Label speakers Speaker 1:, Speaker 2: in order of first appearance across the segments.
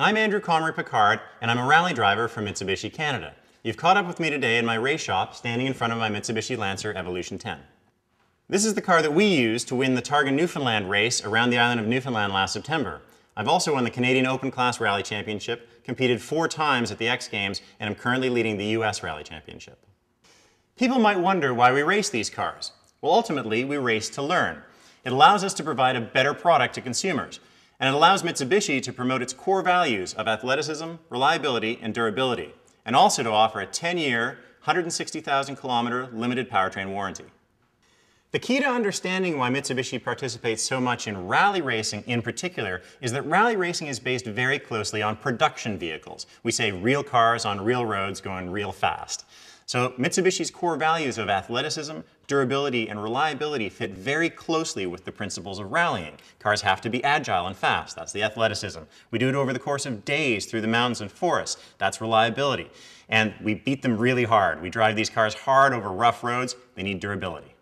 Speaker 1: I'm Andrew Comrie-Picard, and I'm a rally driver for Mitsubishi Canada. You've caught up with me today in my race shop, standing in front of my Mitsubishi Lancer Evolution 10. This is the car that we used to win the Targa Newfoundland race around the island of Newfoundland last September. I've also won the Canadian Open Class Rally Championship, competed 4 times at the X Games, and I'm currently leading the US Rally Championship. People might wonder why we race these cars. Well, ultimately, we race to learn. It allows us to provide a better product to consumers, and it allows Mitsubishi to promote its core values of athleticism, reliability, and durability, and also to offer a 10-year, 160,000-kilometer limited powertrain warranty. The key to understanding why Mitsubishi participates so much in rally racing in particular is that rally racing is based very closely on production vehicles. We say real cars on real roads going real fast. So Mitsubishi's core values of athleticism, durability, and reliability fit very closely with the principles of rallying. Cars have to be agile and fast. That's the athleticism. We do it over the course of days through the mountains and forests. That's reliability. And we beat them really hard. We drive these cars hard over rough roads. They need durability.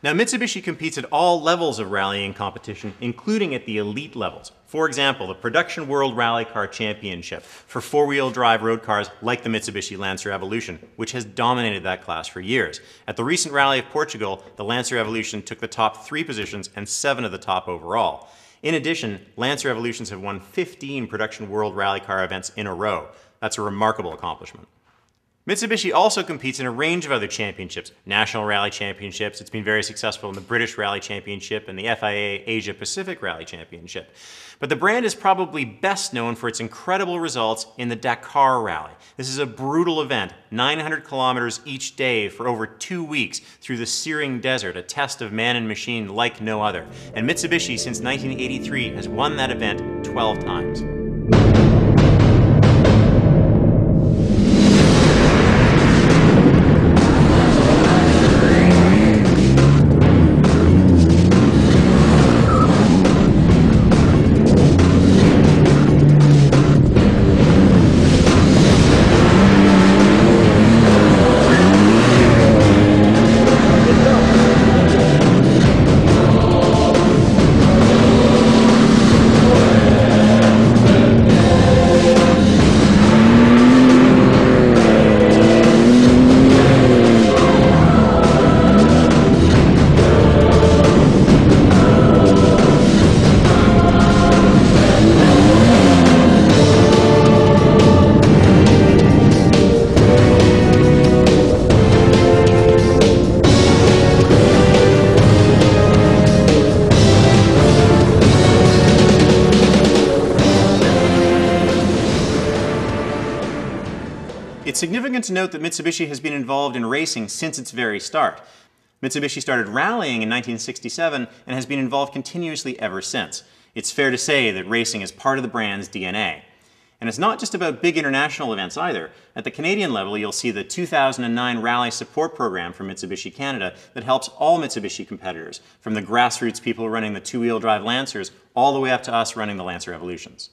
Speaker 1: Now, Mitsubishi competes at all levels of rallying competition, including at the elite levels. For example, the Production World Rally Car Championship for four-wheel drive road cars like the Mitsubishi Lancer Evolution, which has dominated that class for years. At the recent Rally of Portugal, the Lancer Evolution took the top 3 positions and 7 of the top overall. In addition, Lancer Evolutions have won 15 Production World Rally Car events in a row. That's a remarkable accomplishment. Mitsubishi also competes in a range of other championships, national rally championships. It's been very successful in the British Rally Championship and the FIA Asia Pacific Rally Championship. But the brand is probably best known for its incredible results in the Dakar Rally. This is a brutal event, 900 kilometers each day for over 2 weeks through the searing desert, a test of man and machine like no other. And Mitsubishi, since 1983, has won that event 12 times. It's significant to note that Mitsubishi has been involved in racing since its very start. Mitsubishi started rallying in 1967 and has been involved continuously ever since. It's fair to say that racing is part of the brand's DNA. And it's not just about big international events either. At the Canadian level, you'll see the 2009 Rally Support Program from Mitsubishi Canada that helps all Mitsubishi competitors, from the grassroots people running the 2-wheel drive Lancers all the way up to us running the Lancer Evolutions.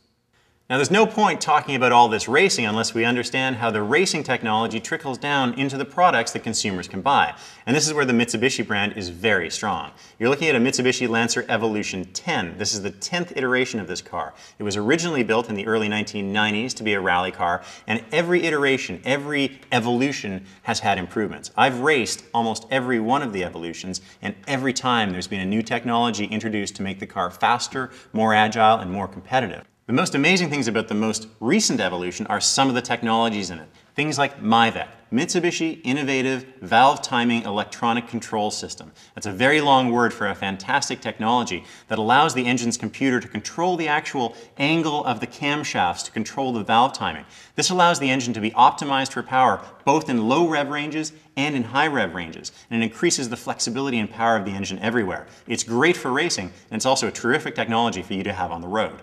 Speaker 1: Now, there's no point talking about all this racing unless we understand how the racing technology trickles down into the products that consumers can buy. And this is where the Mitsubishi brand is very strong. You're looking at a Mitsubishi Lancer Evolution 10. This is the 10th iteration of this car. It was originally built in the early 1990s to be a rally car, and every iteration, every evolution has had improvements. I've raced almost every one of the evolutions, and every time there's been a new technology introduced to make the car faster, more agile, and more competitive. The most amazing things about the most recent evolution are some of the technologies in it. Things like MyVec, Mitsubishi Innovative Valve Timing Electronic Control System. That's a very long word for a fantastic technology that allows the engine's computer to control the actual angle of the camshafts to control the valve timing. This allows the engine to be optimized for power both in low rev ranges and in high rev ranges, and it increases the flexibility and power of the engine everywhere. It's great for racing, and it's also a terrific technology for you to have on the road.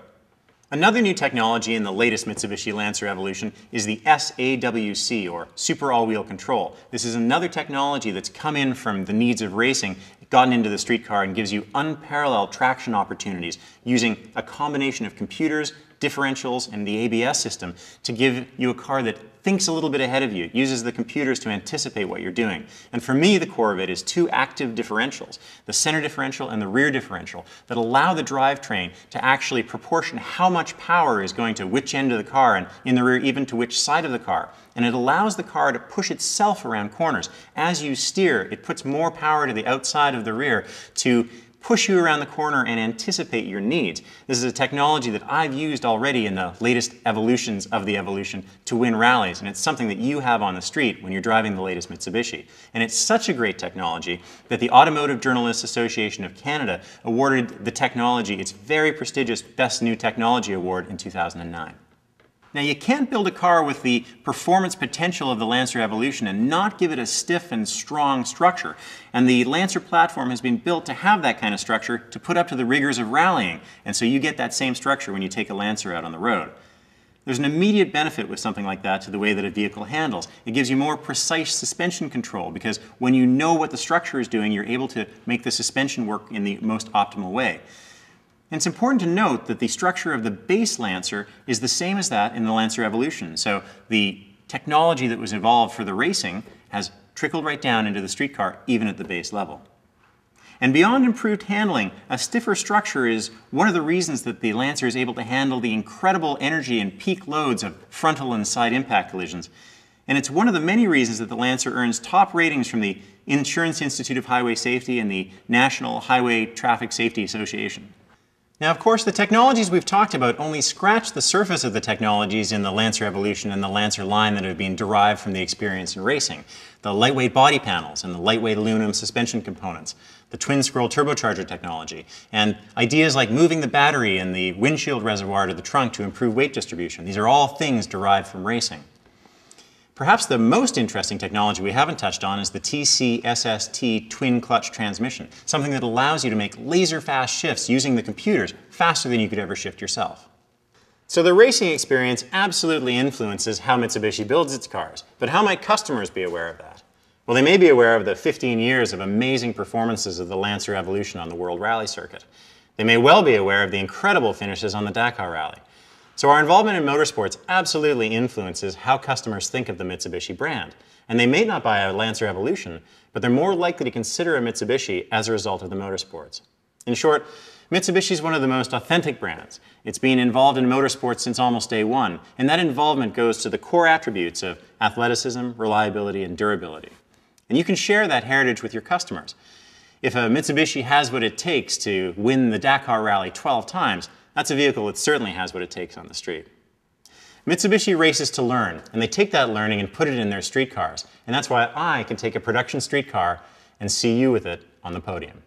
Speaker 1: Another new technology in the latest Mitsubishi Lancer Evolution is the SAWC, or Super All-Wheel Control. This is another technology that's come in from the needs of racing. gotten into the street car and gives you unparalleled traction opportunities using a combination of computers, differentials, and the ABS system to give you a car that thinks a little bit ahead of you. It uses the computers to anticipate what you're doing. And for me, the core of it is two active differentials, the center differential and the rear differential, that allow the drivetrain to actually proportion how much power is going to which end of the car, and in the rear even to which side of the car. And it allows the car to push itself around corners. As you steer, it puts more power to the outside of the rear to push you around the corner and anticipate your needs. This is a technology that I've used already in the latest evolutions of the Evolution to win rallies, and it's something that you have on the street when you're driving the latest Mitsubishi. And it's such a great technology that the Automotive Journalists Association of Canada awarded the technology its very prestigious Best New Technology Award in 2009. Now, you can't build a car with the performance potential of the Lancer Evolution and not give it a stiff and strong structure. And the Lancer platform has been built to have that kind of structure to put up to the rigors of rallying. And so you get that same structure when you take a Lancer out on the road. There's an immediate benefit with something like that to the way that a vehicle handles. It gives you more precise suspension control because when you know what the structure is doing, you're able to make the suspension work in the most optimal way. And it's important to note that the structure of the base Lancer is the same as that in the Lancer Evolution. So the technology that was evolved for the racing has trickled right down into the street car, even at the base level. And beyond improved handling, a stiffer structure is one of the reasons that the Lancer is able to handle the incredible energy and peak loads of frontal and side impact collisions. And it's one of the many reasons that the Lancer earns top ratings from the Insurance Institute of Highway Safety and the National Highway Traffic Safety Association. Now, of course, the technologies we've talked about only scratch the surface of the technologies in the Lancer Evolution and the Lancer line that have been derived from the experience in racing. The lightweight body panels and the lightweight aluminum suspension components, the twin-scroll turbocharger technology, and ideas like moving the battery in the windshield reservoir to the trunk to improve weight distribution. These are all things derived from racing. Perhaps the most interesting technology we haven't touched on is the TC-SST twin-clutch transmission, something that allows you to make laser-fast shifts using the computers faster than you could ever shift yourself. So the racing experience absolutely influences how Mitsubishi builds its cars, but how might customers be aware of that? Well, they may be aware of the 15 years of amazing performances of the Lancer Evolution on the World Rally Circuit. They may well be aware of the incredible finishes on the Dakar Rally. So our involvement in motorsports absolutely influences how customers think of the Mitsubishi brand. And they may not buy a Lancer Evolution, but they're more likely to consider a Mitsubishi as a result of the motorsports. In short, Mitsubishi is one of the most authentic brands. It's been involved in motorsports since almost day one, and that involvement goes to the core attributes of athleticism, reliability, and durability. And you can share that heritage with your customers. If a Mitsubishi has what it takes to win the Dakar Rally 12 times, that's a vehicle that certainly has what it takes on the street. Mitsubishi races to learn, and they take that learning and put it in their street cars. And that's why I can take a production street car and see you with it on the podium.